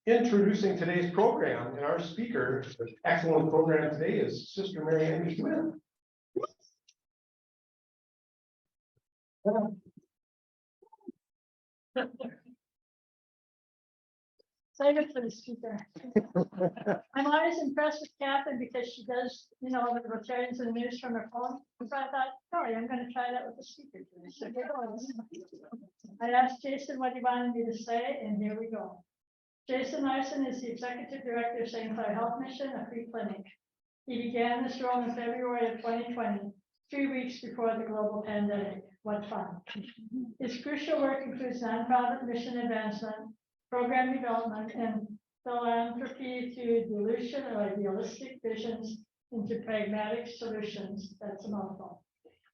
introducing today's program, and our speaker, the excellent program today, is Sister Mary Ann Smith. Excited for the speaker. I'm always impressed with Catherine because she does, you know, with the Rotarians and the news from her phone. So I thought, sorry, I'm going to try that with the speaker today. So here goes. I asked Jason what he wanted me to say, and here we go. Jason Larson is the Executive Director of St. Clare Health Mission, a free clinic. He began this role in February of 2020, 3 weeks before the global pandemic. What fun. His crucial work includes nonprofit mission advancement, program development, and philanthropy through dilution of idealistic visions into pragmatic solutions. That's a mouthful.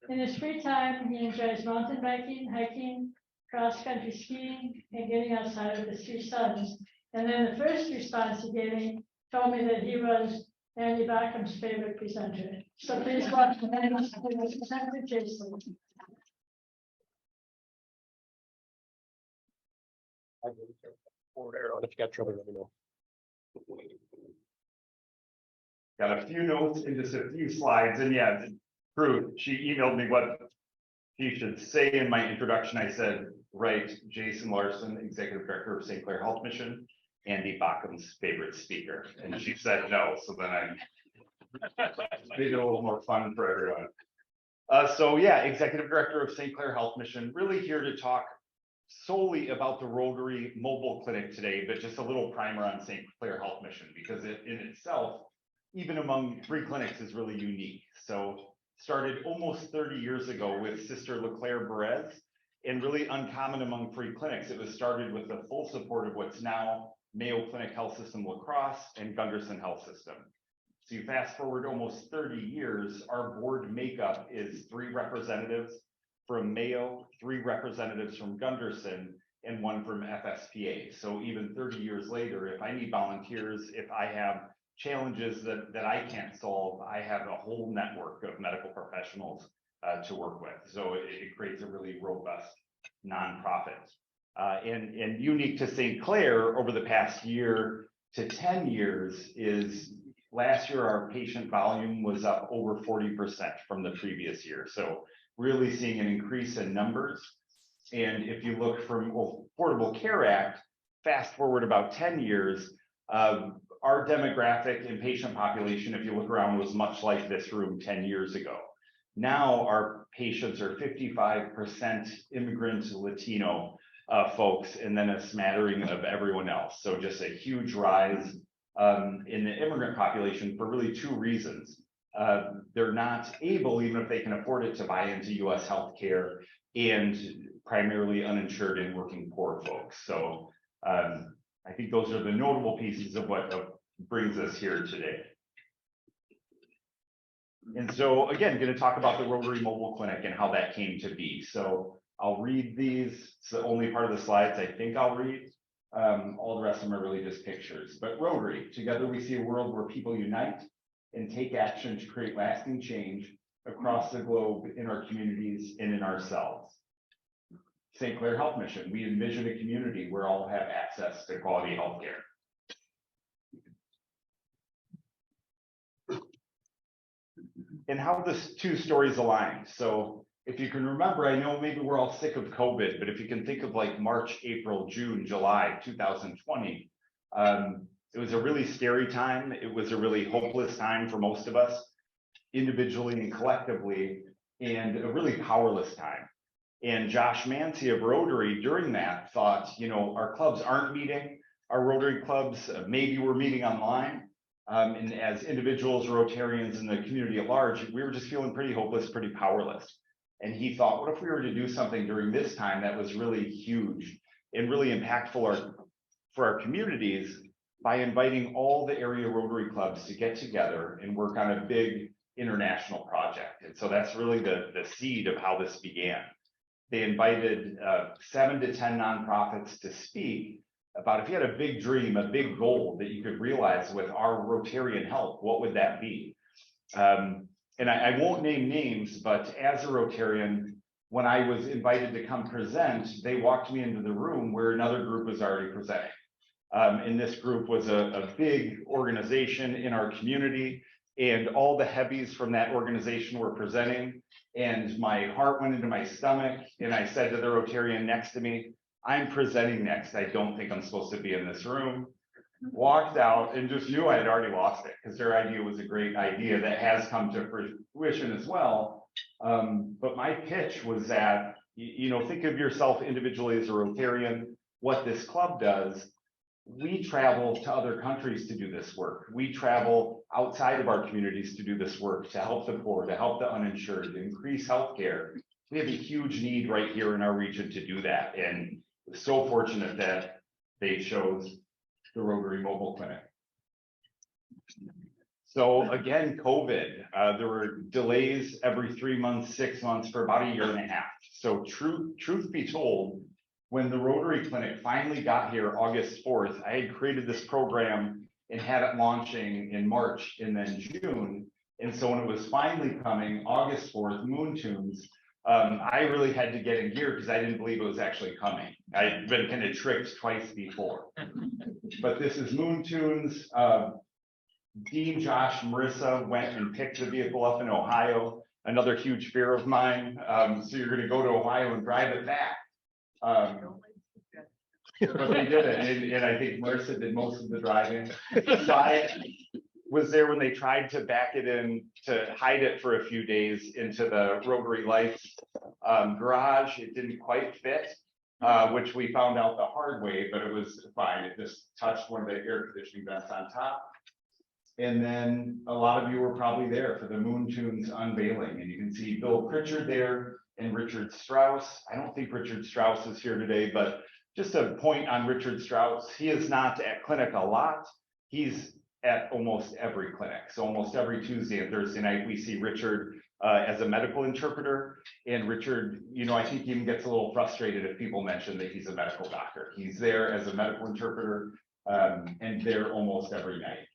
In his free time, he enjoys mountain biking, hiking, cross-country skiing, and getting outside with his 3 sons. And then the first response he gave me told me that he was Andy Backham's favorite presenter. So please welcome Andy's favorite presenter, Jason. If you got trouble, let me know. Got a few notes and just a few slides, and yeah, true. She emailed me what she should say in my introduction. I said, right, Jason Larson, Executive Director of St. Clare Health Mission, Andy Backham's favorite speaker. And she said no, so then I made it a little more fun for everyone. So yeah, Executive Director of St. Clare Health Mission, really here to talk solely about the Rotary mobile clinic today, but just a little primer on St. Clare Health Mission, because it in itself, even among free clinics, is really unique. So started almost 30 years ago with Sister LeClaire Perez, and really uncommon among free clinics. It was started with the full support of what's now Mayo Clinic Health System La Crosse and Gunderson Health System. So you fast forward almost 30 years, our board makeup is 3 representatives from Mayo, 3 representatives from Gunderson, and 1 from FSPA. So even 30 years later, if I need volunteers, if I have challenges that I can't solve, I have a whole network of medical professionals to work with. So it creates a really robust nonprofit. And unique to St. Clare over the past year to 10 years is last year, our patient volume was up over 40% from the previous year. So really seeing an increase in numbers. And if you look from Affordable Care Act, fast forward about 10 years, our demographic and patient population, if you look around, was much like this room 10 years ago. Now our patients are 55% immigrant Latino folks, and then a smattering of everyone else. So just a huge rise in the immigrant population for really 2 reasons. They're not able, even if they can afford it, to buy into US healthcare, and primarily uninsured and working poor folks. So I think those are the notable pieces of what brings us here today. And so again, going to talk about the Rotary Mobile Clinic and how that came to be. So I'll read these. It's the only part of the slides I think I'll read. All the rest of them are really just pictures. But Rotary, together we see a world where people unite and take action to create lasting change across the globe, in our communities and in ourselves. St. Clare Health Mission, we envision a community where all have access to quality health care. And how the 2 stories align. So if you can remember, I know maybe we're all sick of COVID, but if you can think of like March, April, June, July 2020, it was a really scary time. It was a really hopeless time for most of us, individually and collectively, and a really powerless time. And Josh Mancy of Rotary during that thought, you know, our clubs aren't meeting, our Rotary clubs, maybe we're meeting online. And as individuals, Rotarians, in the community at large, we were just feeling pretty hopeless, pretty powerless. And he thought, what if we were to do something during this time that was really huge and really impactful for our communities, by inviting all the area Rotary clubs to get together and work on a big international project. And so that's really the seed of how this began. They invited 7 to 10 nonprofits to speak about, if you had a big dream, a big goal that you could realize with our Rotarian help, what would that be? And I won't name names, but as a Rotarian, when I was invited to come present, they walked me into the room where another group was already presenting. And this group was a big organization in our community, and all the heavies from that organization were presenting. And my heart went into my stomach, and I said to the Rotarian next to me, I'm presenting next. I don't think I'm supposed to be in this room. Walked out and just knew I had already lost it, because their idea was a great idea that has come to fruition as well. But my pitch was that, think of yourself individually as a Rotarian, what this club does. We travel to other countries to do this work. We travel outside of our communities to do this work, to help the poor, to help the uninsured, to increase healthcare. We have a huge need right here in our region to do that. And so fortunate that they chose the Rotary Mobile Clinic. So again, COVID, there were delays every 3 months, 6 months for about 1.5 years. So truth be told, when the Rotary Clinic finally got here August 4th, I had created this program and had it launching in March and then June. And so when it was finally coming, August 4th, Moon Tunes, I really had to get in gear because I didn't believe it was actually coming. I'd been kind of tricked twice before. But this is Moon Tunes. Dean, Josh, Marissa went and picked the vehicle up in Ohio, another huge fear of mine. So you're going to go to Ohio and drive it back. But they did it, and I think Marissa did most of the driving. So I was there when they tried to back it in to hide it for a few days into the Rotary Lights garage. It didn't quite fit, which we found out the hard way, but it was fine. It just touched one of the air conditioning vents on top. And then a lot of you were probably there for the Moon Tunes unveiling, and you can see Bill Pritchard there and Richard Strauss. I don't think Richard Strauss is here today, but just a point on Richard Strauss. He is not at clinic a lot. He's at almost every clinic. So almost every Tuesday and Thursday night, we see Richard as a medical interpreter. And Richard, I think he even gets a little frustrated if people mention that he's a medical doctor. He's there as a medical interpreter and there almost every night.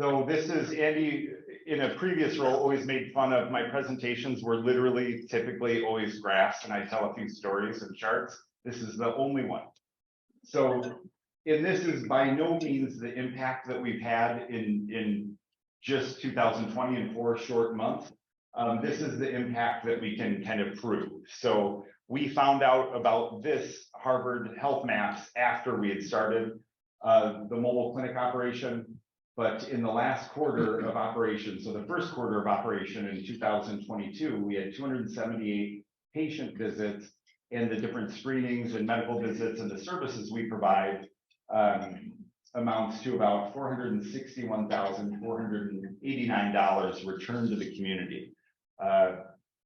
So this is Andy, in a previous role, always made fun of my presentations were literally typically always graphs, and I tell a few stories and charts. This is the only one. So, and this is by no means the impact that we've had in just 2020 in 4 short months. This is the impact that we can kind of prove. So we found out about this Harvard Health Maps after we had started the mobile clinic operation. But in the last quarter of operation, so the first quarter of operation in 2022, we had 278 patient visits, and the different screenings and medical visits and the services we provide amounts to about $461,489 returned to the community.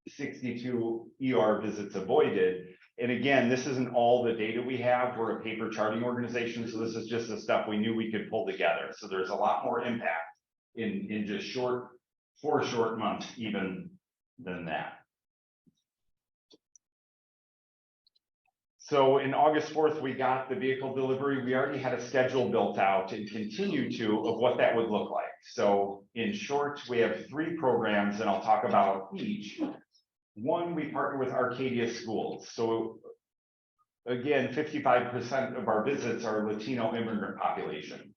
62 ER visits avoided. And again, this isn't all the data we have. We're a paper charting organization, so this is just the stuff we knew we could pull together. So there's a lot more impact in just 4 short months even than that. So in August 4th, we got the vehicle delivery. We already had a schedule built out and continue to of what that would look like. So in short, we have 3 programs, and I'll talk about each. One, we partner with Arcadia Schools. So again, 55% of our visits are Latino immigrant population.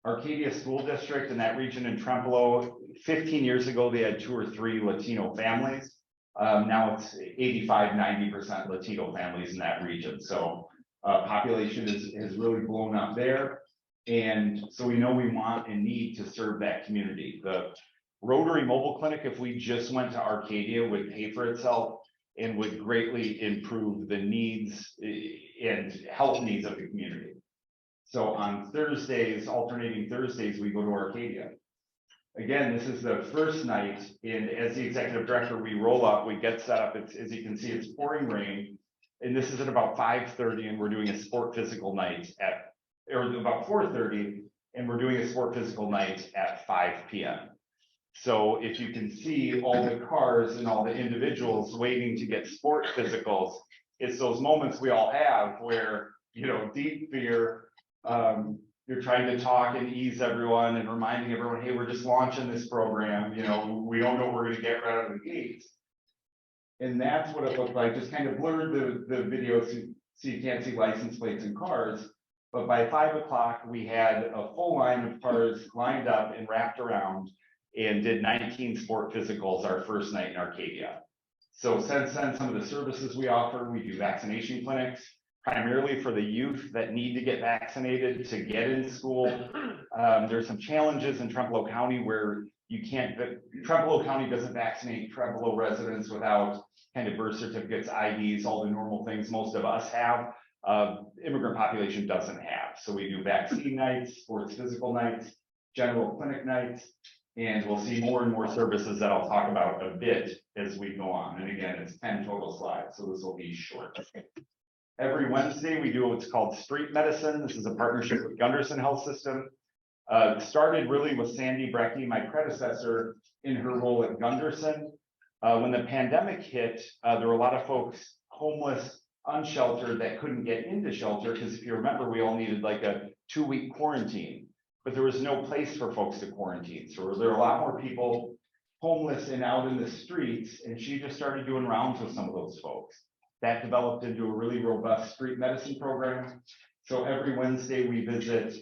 Arcadia School District in that region in Trempealeau, 15 years ago, they had 2 or 3 Latino families. Now it's 85–90% Latino families in that region. So population has really blown up there. And so we know we want and need to serve that community. The Rotary Mobile Clinic, if we just went to Arcadia, would pay for itself and would greatly improve the needs and health needs of the community. So on Thursdays, alternating Thursdays, we go to Arcadia. Again, this is the first night, and as the executive director, we roll up, we get set up. It's, as you can see, it's pouring rain, and this is at about 5:30, and we're doing a sport physical night or about 4:30, and we're doing a sport physical night at 5 p.m. So if you can see all the cars and all the individuals waiting to get sport physicals, it's those moments we all have where, deep fear, you're trying to talk and ease everyone and reminding everyone, hey, we're just launching this program. We don't know what we're going to get right out of the gates. And that's what it looked like, just kind of blurred the video so you can't see license plates and cars. But by 5 o'clock, we had a full line of cars lined up and wrapped around and did 19 sport physicals our first night in Arcadia. So since then, some of the services we offer, we do vaccination clinics, primarily for the youth that need to get vaccinated to get in school. There's some challenges in Trempealeau County where you can't, Trempealeau County doesn't vaccinate Trempealeau residents without kind of birth certificates, IDs, all the normal things most of us have. Immigrant population doesn't have. So we do vaccine nights, sports physical nights, general clinic nights, and we'll see more and more services that I'll talk about a bit as we go on. And again, it's 10 total slides, so this will be short. Every Wednesday, we do what's called street medicine. This is a partnership with Gunderson Health System. Started really with Sandy Brecky, my predecessor, in her role at Gunderson. When the pandemic hit, there were a lot of folks homeless, unsheltered, that couldn't get into shelter, because if you remember, we all needed like a 2-week quarantine, but there was no place for folks to quarantine. So there were a lot more people homeless and out in the streets, and she just started doing rounds with some of those folks. That developed into a really robust street medicine program. So every Wednesday we visit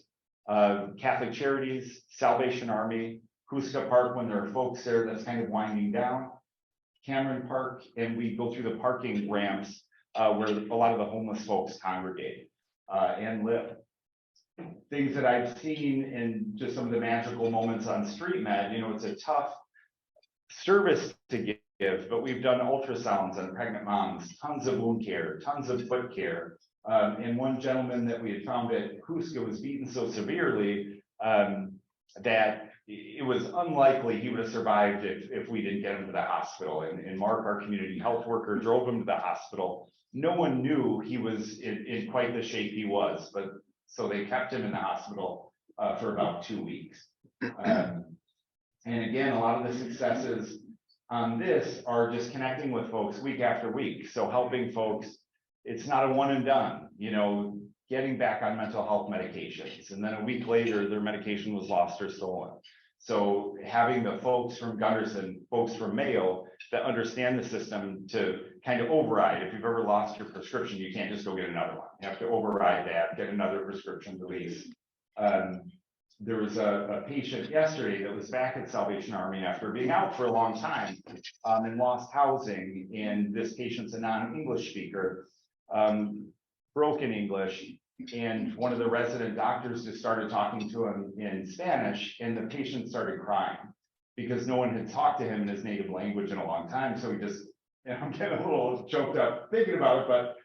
Catholic Charities, Salvation Army, Huska Park when there are folks there that's kind of winding down, Cameron Park, and we go through the parking ramps where a lot of the homeless folks congregate and live. Things that I've seen in just some of the magical moments on Street Med, you know, it's a tough service to give, but we've done ultrasounds on pregnant moms, tons of wound care, tons of foot care. And one gentleman that we had found at Huska was beaten so severely that it was unlikely he would have survived if we didn't get him to the hospital. And Mark, our community health worker, drove him to the hospital. No one knew he was in quite the shape he was, but so they kept him in the hospital for about 2 weeks. And again, a lot of the successes on this are just connecting with folks week after week. So helping folks, it's not a one and done, you know, getting back on mental health medications. And then a week later, their medication was lost or stolen. So having the folks from Gunderson, folks from Mayo that understand the system to kind of override. If you've ever lost your prescription, you can't just go get another one. You have to override that, get another prescription release. There was a patient yesterday that was back at Salvation Army after being out for a long time and lost housing. And this patient's a non-English speaker, broken English. And one of the resident doctors just started talking to him in Spanish, and the patient started crying because no one had talked to him in his native language in a long time. So he just, you know, I'm getting a little choked up thinking about it, but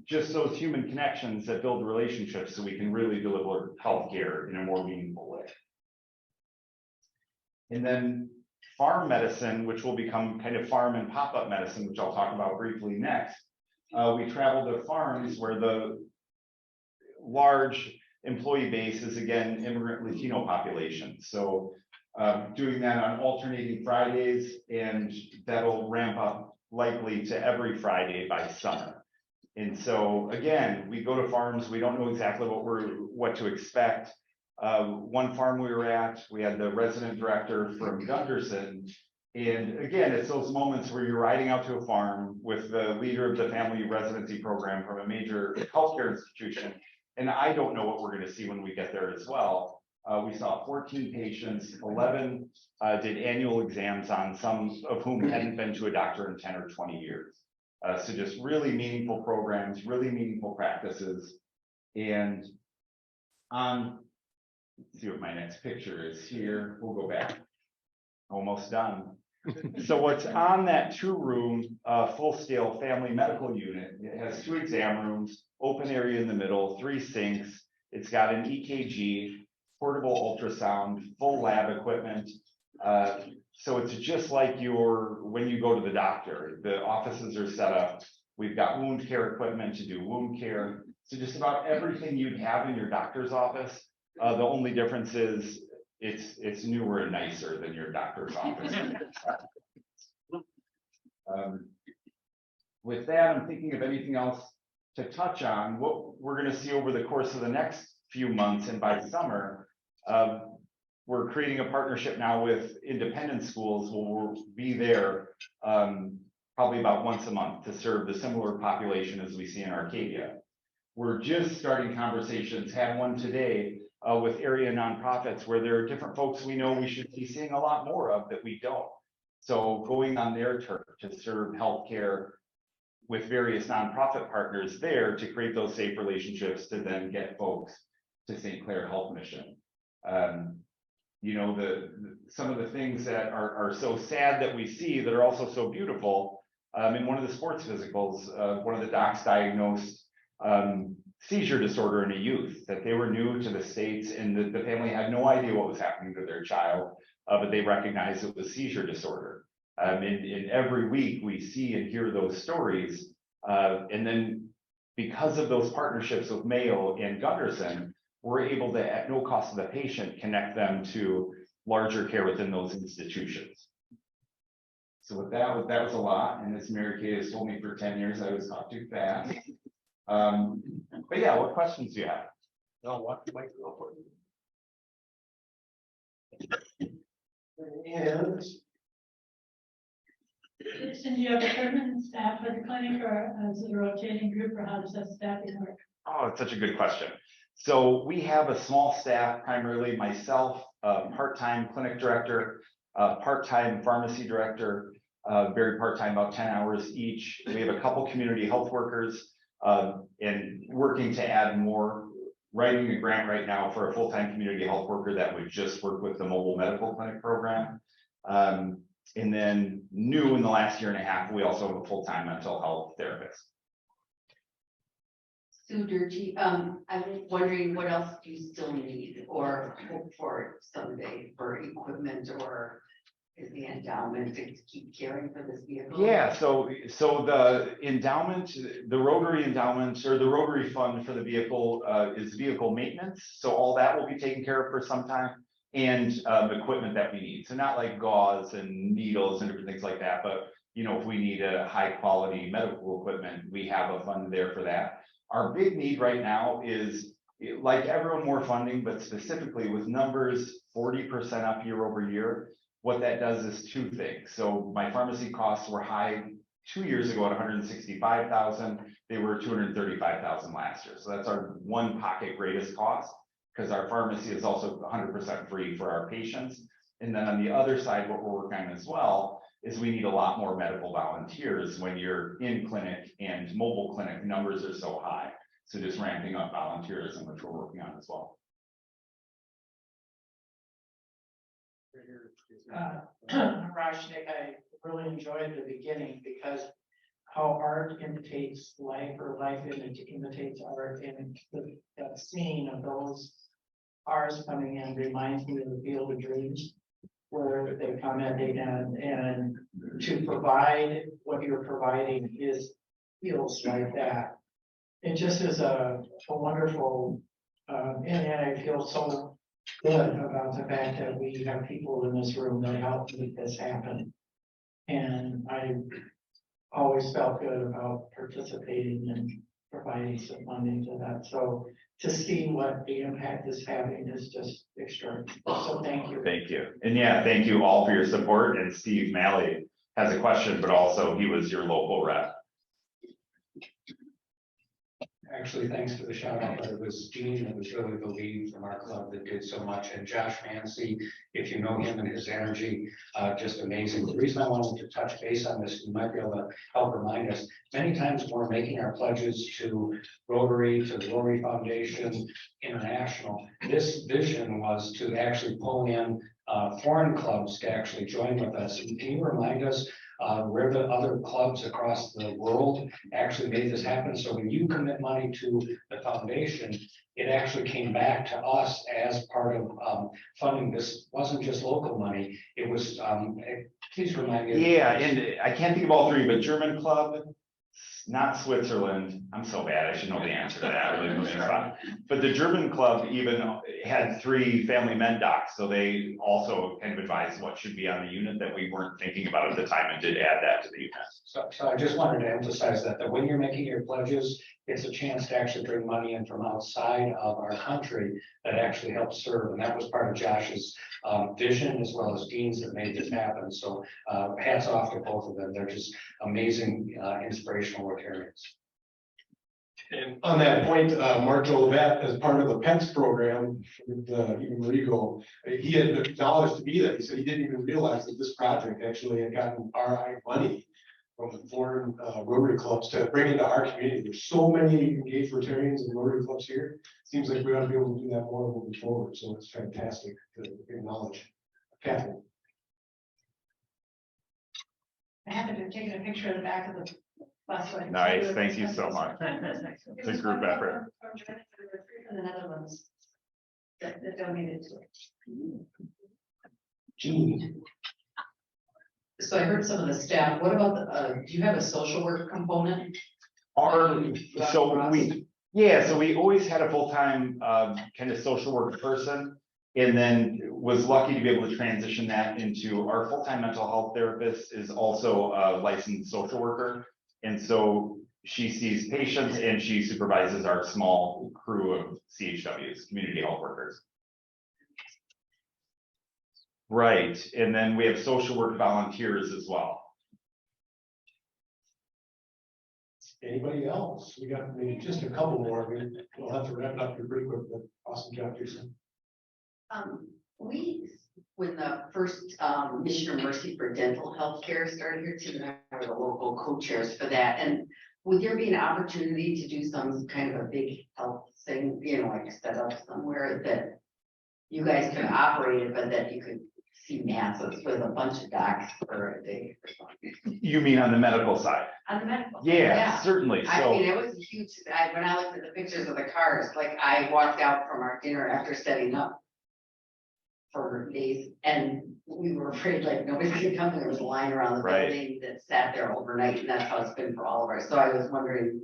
just those human connections that build relationships so we can really deliver healthcare in a more meaningful way. And then farm medicine, which will become kind of farm and pop-up medicine, which I'll talk about briefly next. We travel to farms where the large employee base is, again, immigrant Latino population. So doing that on alternating Fridays, and that'll ramp up likely to every Friday by summer. And so again, we go to farms, we don't know exactly what to expect. One farm we were at, we had the resident director from Gunderson. And again, it's those moments where you're riding out to a farm with the leader of the family residency program from a major healthcare institution. And I don't know what we're going to see when we get there as well. We saw 14 patients, 11 did annual exams on, some of whom hadn't been to a doctor in 10 or 20 years. So just really meaningful programs, really meaningful practices. And let's see what my next picture is here. We'll go back. Almost done. So what's on that 2-room full-scale family medical unit, it has 2 exam rooms, open area in the middle, 3 sinks. It's got an EKG, portable ultrasound, full lab equipment. So it's just like when you go to the doctor. The offices are set up. We've got wound care equipment to do wound care. So just about everything you'd have in your doctor's office. The only difference is it's newer and nicer than your doctor's office. With that, I'm thinking of anything else to touch on. What we're going to see over the course of the next few months and by summer, we're creating a partnership now with independent schools. We'll be there probably about once a month to serve the similar population as we see in Arcadia. We're just starting conversations, had one today with area nonprofits where there are different folks we know we should be seeing a lot more of that we don't. So going on their turf to serve healthcare with various nonprofit partners there to create those safe relationships to then get folks to St. Clair Health Mission. You know, some of the things that are so sad that we see that are also so beautiful. In one of the sports physicals, one of the docs diagnosed seizure disorder in a youth, that they were new to the States and the family had no idea what was happening to their child, but they recognized it was seizure disorder. And every week we see and hear those stories. And then because of those partnerships with Mayo and Gunderson, we're able to, at no cost to the patient, connect them to larger care within those institutions. So with that was a lot. And as Mary Kay has told me for 10 years, I was not too fast. But yeah, what questions do you have? No, what might go for it. And Jason, do you have a permanent staff at the clinic or as a rotating group, or how does that staffing work? Oh, it's such a good question. So we have a small staff, primarily myself, part-time clinic director, part-time pharmacy director, very part-time, about 10 hours each. We have a couple community health workers and working to add more, writing a grant right now for a full-time community health worker that would just work with the mobile medical clinic program. And then new in the last year and a half, we also have a full-time mental health therapist. Sue Durkee, I'm wondering what else do you still need or hope for someday for equipment, or is the endowment to keep caring for this vehicle? Yeah, so the endowment, the Rotary endowment or the Rotary fund for the vehicle is vehicle maintenance. So all that will be taken care of for some time, and equipment that we need. So not like gauze and needles and different things like that, but you know, if we need a high quality medical equipment, we have a fund there for that. Our big need right now is, like everyone, more funding, but specifically with numbers 40% up year over year. What that does is two things. So my pharmacy costs were high 2 years ago at 165,000. They were 235,000 last year. So that's our one pocket greatest cost, because our pharmacy is also 100% free for our patients. And then on the other side, what we're working on as well is we need a lot more medical volunteers when you're in clinic, and mobile clinic numbers are so high. So just ramping up volunteerism, which we're working on as well. Rashnik, I really enjoyed the beginning because how art imitates life, or life imitates art, and that scene of those cars coming in reminds me of the Field of Dreams, where they come in and to provide what you're providing feels like that. It just is a wonderful, and I feel so good about the fact that we have people in this room that help make this happen. And I always felt good about participating and providing some funding to that. So to see what the impact is having is just extraordinary. So thank you. Thank you. And yeah, thank you all for your support. And Steve Malley has a question, but also he was your local rep. Actually, thanks for the shout out, but it was Gene that was really the lead from our club that did so much. And Josh Mancy, if you know him and his energy, just amazing. The reason I wanted to touch base on this, you might be able to help remind us, many times when we're making our pledges to Rotary, to the Rotary Foundation International, this vision was to actually pull in foreign clubs to actually join with us. And can you remind us where the other clubs across the world actually made this happen? So when you commit money to the foundation, it actually came back to us as part of funding. This wasn't just local money. It was, please remind me. Yeah, and I can't think of all three, but German club, not Switzerland. I'm so bad. I should know the answer to that. Really moving on. But the German club even had 3 family men docs, so they also kind of advised what should be on the unit that we weren't thinking about at the time, and did add that to the unit. So I just wanted to emphasize that when you're making your pledges, it's a chance to actually bring money in from outside of our country that actually helps serve. And that was part of Josh's vision, as well as Dean's, that made this happen. So hats off to both of them. They're just amazing, inspirational Rotarians. And on that point, Mark Jolivet, as part of the PENS program with even Marigo, he had acknowledged to me that he said he didn't even realize that this project actually had gotten RI money from the foreign Rotary clubs to bring into our community. There's so many engaged Rotarians and Rotary clubs here. Seems like we ought to be able to do that more moving forward. So it's fantastic to acknowledge. Catherine. I happened to have taken a picture of the back of the bus. Nice, thank you so much. It's a group effort. And the Netherlands that donated to it. Gene. So I heard some of the staff, what about the, do you have a social work component? So we always had a full-time kind of social work person, and then was lucky to be able to transition that into our full-time mental health therapist is also a licensed social worker. And so she sees patients and she supervises our small crew of CHWs, community health workers. Right, and then we have social work volunteers as well. Anybody else? We got maybe just a couple more. We'll have to wrap it up here pretty quick, but awesome job, Jason. When the first Mission of Mercy for dental health care started here, Tim and I were the local co-chairs for that. And would there be an opportunity to do some kind of a big health thing, you know, like set up somewhere that you guys could operate it, but that you could see masses with a bunch of docs for a day or something? You mean on the medical side? On the medical. Yeah, certainly. I So mean, it was huge. When I looked at the pictures of the cars, like I walked out from our dinner after setting up for days, and we were afraid like nobody could come. There was a line around the Right. building that sat there overnight, and that's how it's been for all of us. So I was wondering,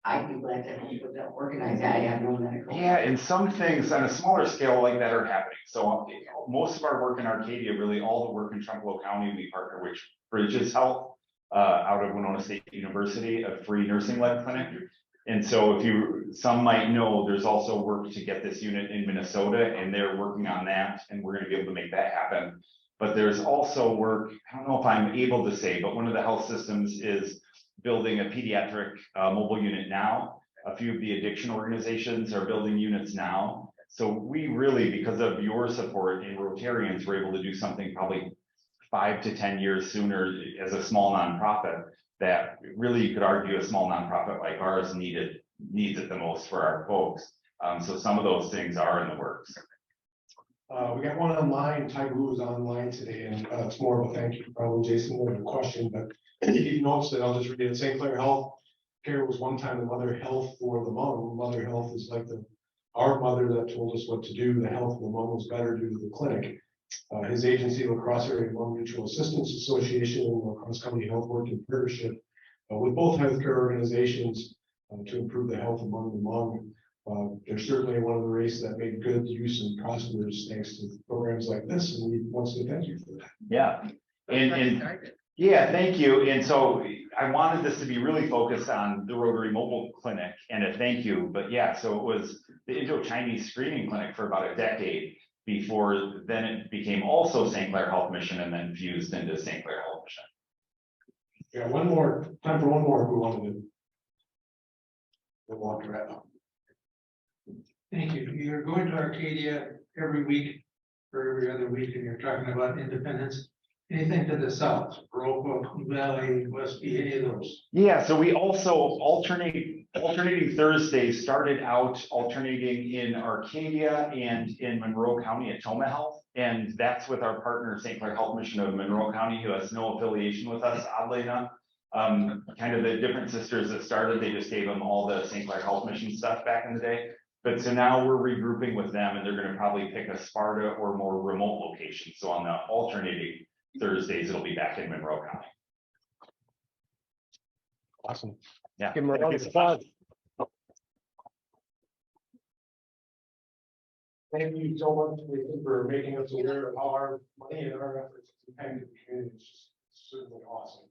I'd be glad to help with that, organize that. I have no medical. yeah, and some things on a smaller scale like that are happening. So most of our work in Arcadia, really all the work in Trumbull County, we partner with Bridges Health out of Winona State University, a free nursing led clinic. And so some might know, there's also work to get this unit in Minnesota, and they're working on that, and we're gonna be able to make that happen. But there's also work, I don't know if I'm able to say, but one of the health systems is building a pediatric mobile unit now. A few of the addiction organizations are building units now. So we really, because of your support in Rotarians, we're able to do something probably 5 to 10 years sooner as a small nonprofit that really you could argue a small nonprofit like ours needs it the most for our folks. So some of those things are in the works. We got one online. Ty Wu is online today, and it's more of a thank you, probably Jason, more of a question, but he notes that I'll just read it. St. Clair Health Care was one time the mother health for the mom. Mother health is like our mother that told us what to do. The health of the mom was better due to the clinic. His agency, La Crosse Area Mom Mutual Assistance Association, and La Crosse County Health work in partnership with both healthcare organizations to improve the health among the mom. They're certainly one of the race that made good use and prosperous thanks to programs like this, and we want to thank you for that. Yeah, and yeah, thank you. And so I wanted this to be really focused on the Rotary Mobile Clinic and a thank you. But yeah, so it was the Indo-Chinese screening clinic for about a decade before then it became also St. Clair Health Mission and then fused into St. Clair Health Mission. Yeah, time for one more if we wanted to. We'll have to wrap up. Thank you. You're going to Arcadia every week or every other week, and you're talking about independence. Anything to the south, Roebuck Valley, Westby, any of those? Yeah, so we also alternating Thursdays started out alternating in Arcadia and in Monroe County at Toma Health. And that's with our partner, St. Clair Health Mission of Monroe County, who has no affiliation with us, oddly enough. Kind of the different sisters that started, they just gave them all the St. Clair Health Mission stuff back in the day. But so now we're regrouping with them, and they're going to probably pick a Sparta or more remote location. So on the alternating Thursdays, it'll be back in Monroe County. Awesome. Yeah. Give 'em a Thank round you of so applause. much. Thank you so much for making us aware of how our money and our efforts impact the community. It's just certainly awesome.